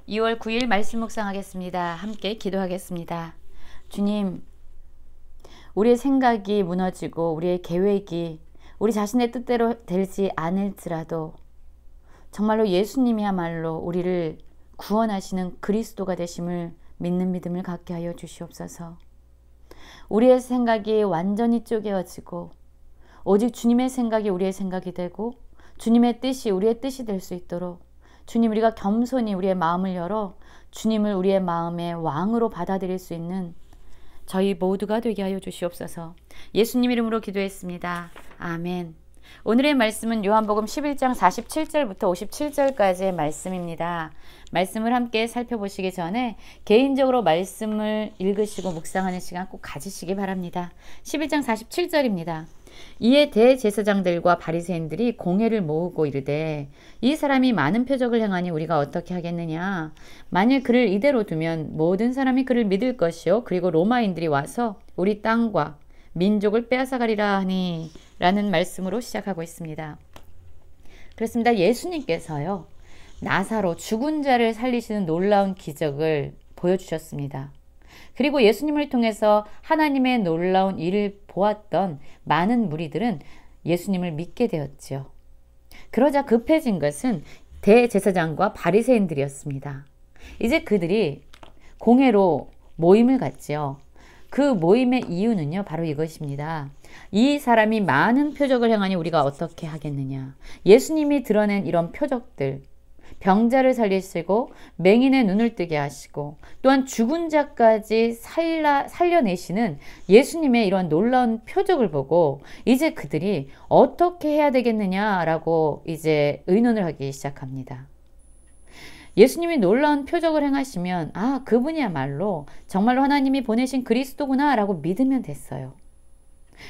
2월 9일 말씀 묵상하겠습니다. 함께 기도하겠습니다. 주님, 우리의 생각이 무너지고 우리의 계획이 우리 자신의 뜻대로 되지 않을지라도 정말로 예수님이야말로 우리를 구원하시는 그리스도가 되심을 믿는 믿음을 갖게 하여 주시옵소서. 우리의 생각이 완전히 쪼개어지고 오직 주님의 생각이 우리의 생각이 되고 주님의 뜻이 우리의 뜻이 될 수 있도록 주님, 우리가 겸손히 우리의 마음을 열어 주님을 우리의 마음의 왕으로 받아들일 수 있는 저희 모두가 되게 하여 주시옵소서. 예수님 이름으로 기도했습니다. 아멘. 오늘의 말씀은 요한복음 11장 47절부터 57절까지의 말씀입니다. 말씀을 함께 살펴보시기 전에 개인적으로 말씀을 읽으시고 묵상하는 시간 꼭 가지시기 바랍니다. 11장 47절입니다. 이에 대제사장들과 바리새인들이 공회를 모으고 이르되 이 사람이 많은 표적을 행하니 우리가 어떻게 하겠느냐. 만일 그를 이대로 두면 모든 사람이 그를 믿을 것이요 그리고 로마인들이 와서 우리 땅과 민족을 빼앗아가리라 하니 라는 말씀으로 시작하고 있습니다. 그렇습니다. 예수님께서요, 나사로 죽은 자를 살리시는 놀라운 기적을 보여주셨습니다. 그리고 예수님을 통해서 하나님의 놀라운 일을 보았던 많은 무리들은 예수님을 믿게 되었지요. 그러자 급해진 것은 대제사장과 바리새인들이었습니다. 이제 그들이 공회로 모임을 갖지요. 그 모임의 이유는요, 바로 이것입니다. 이 사람이 많은 표적을 행하니 우리가 어떻게 하겠느냐. 예수님이 드러낸 이런 표적들, 병자를 살리시고 맹인의 눈을 뜨게 하시고 또한 죽은 자까지 살려내시는 예수님의 이런 놀라운 표적을 보고 이제 그들이 어떻게 해야 되겠느냐라고 이제 의논을 하기 시작합니다. 예수님이 놀라운 표적을 행하시면 그분이야말로 정말로 하나님이 보내신 그리스도구나 라고 믿으면 됐어요.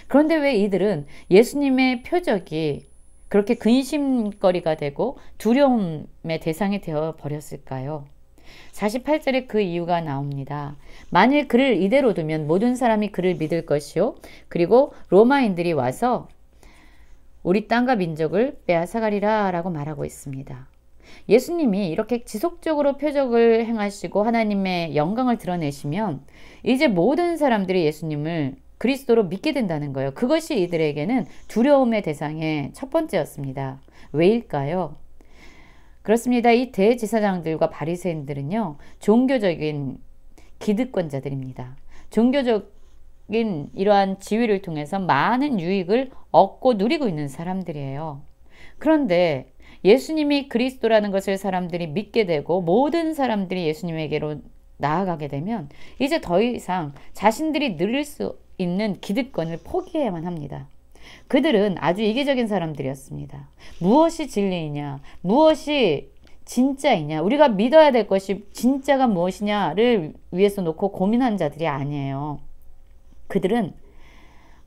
그런데 왜 이들은 예수님의 표적이 그렇게 근심거리가 되고 두려움의 대상이 되어 버렸을까요? 48절에 그 이유가 나옵니다. 만일 그를 이대로 두면 모든 사람이 그를 믿을 것이요 그리고 로마인들이 와서 우리 땅과 민족을 빼앗아가리라 라고 말하고 있습니다. 예수님이 이렇게 지속적으로 표적을 행하시고 하나님의 영광을 드러내시면 이제 모든 사람들이 예수님을 그리스도로 믿게 된다는 거예요. 그것이 이들에게는 두려움의 대상의 첫 번째였습니다. 왜일까요? 그렇습니다. 이 대제사장들과 바리새인들은요, 종교적인 기득권자들입니다. 종교적인 이러한 지위를 통해서 많은 유익을 얻고 누리고 있는 사람들이에요. 그런데 예수님이 그리스도라는 것을 사람들이 믿게 되고 모든 사람들이 예수님에게로 나아가게 되면 이제 더 이상 자신들이 누릴 수 있는 기득권을 포기해야만 합니다. 그들은 아주 이기적인 사람들이었습니다. 무엇이 진리이냐, 무엇이 진짜이냐, 우리가 믿어야 될 것이 진짜가 무엇이냐를 위해서 놓고 고민한 자들이 아니에요. 그들은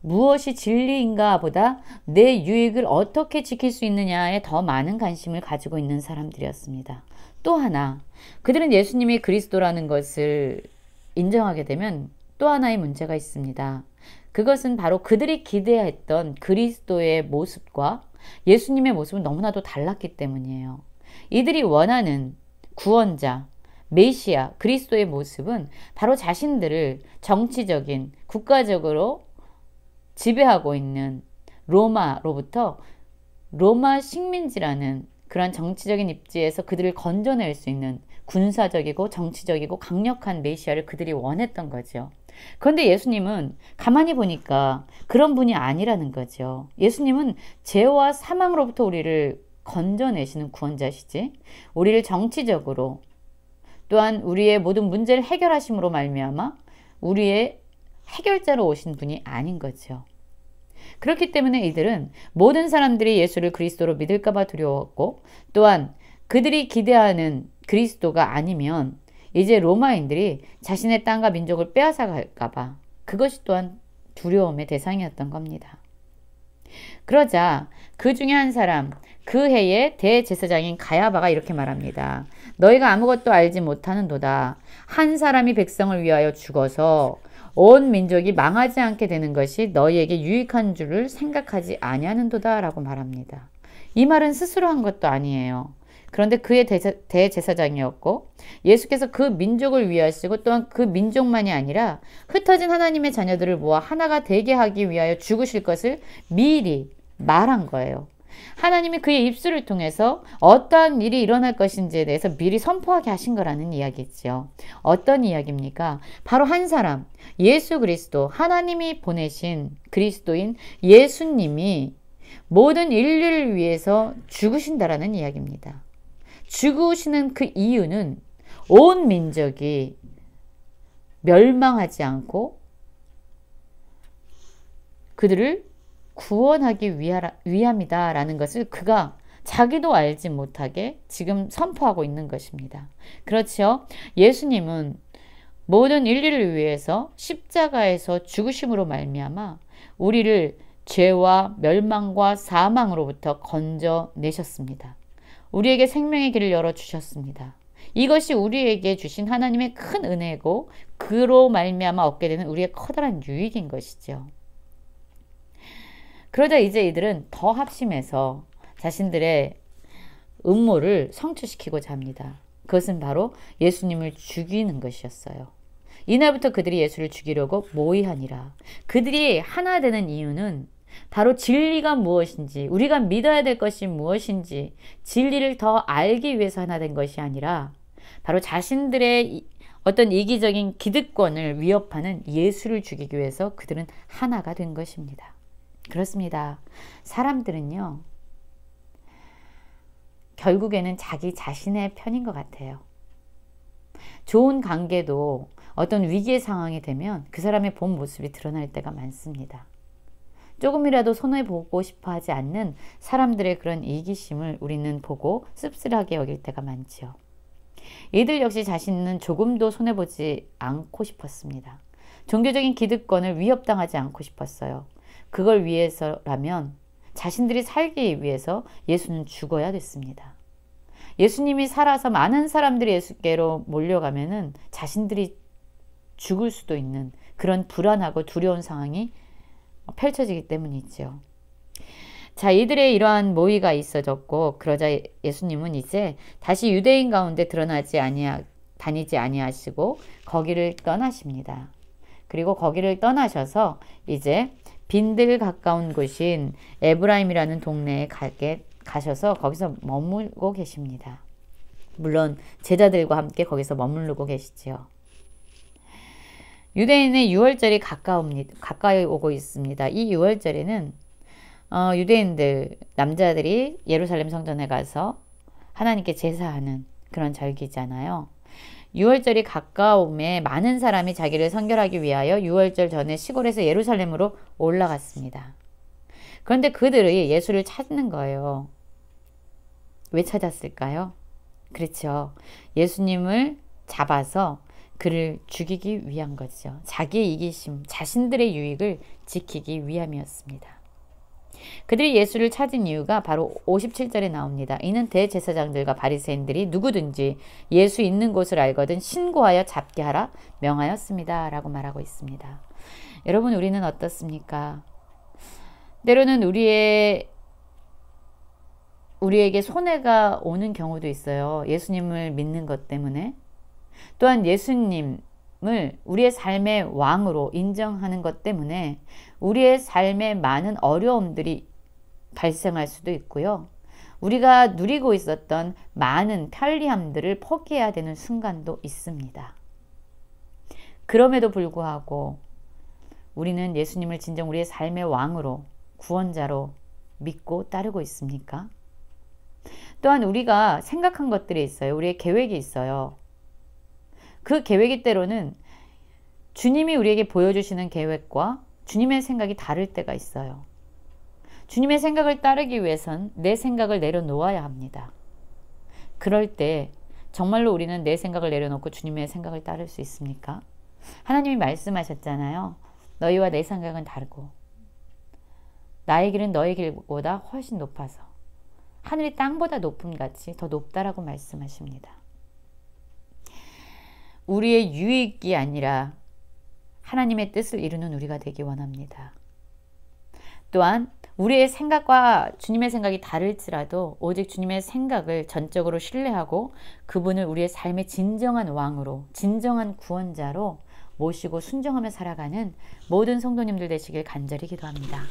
무엇이 진리인가 보다 내 유익을 어떻게 지킬 수 있느냐에 더 많은 관심을 가지고 있는 사람들이었습니다. 또 하나, 그들은 예수님이 그리스도라는 것을 인정하게 되면 또 하나의 문제가 있습니다. 그것은 바로 그들이 기대했던 그리스도의 모습과 예수님의 모습은 너무나도 달랐기 때문이에요. 이들이 원하는 구원자, 메시아, 그리스도의 모습은 바로 자신들을 정치적인, 국가적으로 지배하고 있는 로마로부터 로마 식민지라는 그런 정치적인 입지에서 그들을 건져낼 수 있는 군사적이고 정치적이고 강력한 메시아를 그들이 원했던 거죠. 그런데 예수님은 가만히 보니까 그런 분이 아니라는 거죠. 예수님은 죄와 사망으로부터 우리를 건져내시는 구원자시지, 우리를 정치적으로 또한 우리의 모든 문제를 해결하심으로 말미암아 우리의 해결자로 오신 분이 아닌 거죠. 그렇기 때문에 이들은 모든 사람들이 예수를 그리스도로 믿을까 봐 두려웠고, 또한 그들이 기대하는 그리스도가 아니면 이제 로마인들이 자신의 땅과 민족을 빼앗아 갈까 봐 그것이 또한 두려움의 대상이었던 겁니다. 그러자 그 중에 한 사람, 그 해의 대제사장인 가야바가 이렇게 말합니다. 너희가 아무것도 알지 못하는도다. 한 사람이 백성을 위하여 죽어서 온 민족이 망하지 않게 되는 것이 너희에게 유익한 줄을 생각하지 아니하는도다 라고 말합니다. 이 말은 스스로 한 것도 아니에요. 그런데 그의 대제사장이었고 예수께서 그 민족을 위하시고 또한 그 민족만이 아니라 흩어진 하나님의 자녀들을 모아 하나가 되게 하기 위하여 죽으실 것을 미리 말한 거예요. 하나님이 그의 입술을 통해서 어떠한 일이 일어날 것인지에 대해서 미리 선포하게 하신 거라는 이야기죠. 어떤 이야기입니까? 바로 한 사람, 예수 그리스도, 하나님이 보내신 그리스도인 예수님이 모든 인류를 위해서 죽으신다라는 이야기입니다. 죽으시는 그 이유는 온 민족이 멸망하지 않고 그들을 구원하기 위함이다라는 것을 그가 자기도 알지 못하게 지금 선포하고 있는 것입니다. 그렇죠? 예수님은 모든 인류를 위해서 십자가에서 죽으심으로 말미암아 우리를 죄와 멸망과 사망으로부터 건져내셨습니다. 우리에게 생명의 길을 열어주셨습니다. 이것이 우리에게 주신 하나님의 큰 은혜고 그로 말미암아 얻게 되는 우리의 커다란 유익인 것이죠. 그러자 이제 이들은 더 합심해서 자신들의 음모를 성취시키고자 합니다. 그것은 바로 예수님을 죽이는 것이었어요. 이날부터 그들이 예수를 죽이려고 모의하니라. 그들이 하나 되는 이유는 바로 진리가 무엇인지, 우리가 믿어야 될 것이 무엇인지, 진리를 더 알기 위해서 하나 된 것이 아니라 바로 자신들의 어떤 이기적인 기득권을 위협하는 예수를 죽이기 위해서 그들은 하나가 된 것입니다. 그렇습니다. 사람들은요, 결국에는 자기 자신의 편인 것 같아요. 좋은 관계도 어떤 위기의 상황이 되면 그 사람의 본 모습이 드러날 때가 많습니다. 조금이라도 손해보고 싶어 하지 않는 사람들의 그런 이기심을 우리는 보고 씁쓸하게 여길 때가 많지요. 이들 역시 자신은 조금도 손해보지 않고 싶었습니다. 종교적인 기득권을 위협당하지 않고 싶었어요. 그걸 위해서라면 자신들이 살기 위해서 예수는 죽어야 됐습니다. 예수님이 살아서 많은 사람들이 예수께로 몰려가면은 자신들이 죽을 수도 있는 그런 불안하고 두려운 상황이 펼쳐지기 때문이죠. 자, 이들의 이러한 모의가 있어졌고 그러자 예수님은 이제 다시 유대인 가운데 다니지 아니하시고 거기를 떠나십니다. 그리고 거기를 떠나셔서 이제 빈들 가까운 곳인 에브라임이라는 동네에 가셔서 거기서 머물고 계십니다. 물론 제자들과 함께 거기서 머무르고 계시지요. 유대인의 유월절이 가까이 오고 있습니다. 이 유월절에는 유대인들, 남자들이 예루살렘 성전에 가서 하나님께 제사하는 그런 절기잖아요. 유월절이 가까움에 많은 사람이 자기를 선결하기 위하여 유월절 전에 시골에서 예루살렘으로 올라갔습니다. 그런데 그들이 예수를 찾는 거예요. 왜 찾았을까요? 그렇죠. 예수님을 잡아서 그를 죽이기 위한 거죠. 자기의 이기심, 자신들의 유익을 지키기 위함이었습니다. 그들이 예수를 찾은 이유가 바로 57절에 나옵니다. 이는 대제사장들과 바리새인들이 누구든지 예수 있는 곳을 알거든 신고하여 잡게 하라 명하였습니다. 라고 말하고 있습니다. 여러분, 우리는 어떻습니까? 때로는 우리에게 손해가 오는 경우도 있어요. 예수님을 믿는 것 때문에. 또한 예수님을 우리의 삶의 왕으로 인정하는 것 때문에 우리의 삶에 많은 어려움들이 발생할 수도 있고요. 우리가 누리고 있었던 많은 편리함들을 포기해야 되는 순간도 있습니다. 그럼에도 불구하고 우리는 예수님을 진정 우리의 삶의 왕으로, 구원자로 믿고 따르고 있습니까? 또한 우리가 생각한 것들이 있어요. 우리의 계획이 있어요. 그 계획이 때로는 주님이 우리에게 보여주시는 계획과 주님의 생각이 다를 때가 있어요. 주님의 생각을 따르기 위해선 내 생각을 내려놓아야 합니다. 그럴 때 정말로 우리는 내 생각을 내려놓고 주님의 생각을 따를 수 있습니까? 하나님이 말씀하셨잖아요. 너희와 내 생각은 다르고 나의 길은 너의 길보다 훨씬 높아서 하늘이 땅보다 높음 같이 더 높다라고 말씀하십니다. 우리의 유익이 아니라 하나님의 뜻을 이루는 우리가 되기 원합니다. 또한 우리의 생각과 주님의 생각이 다를지라도 오직 주님의 생각을 전적으로 신뢰하고 그분을 우리의 삶의 진정한 왕으로, 진정한 구원자로 모시고 순종하며 살아가는 모든 성도님들 되시길 간절히 기도합니다.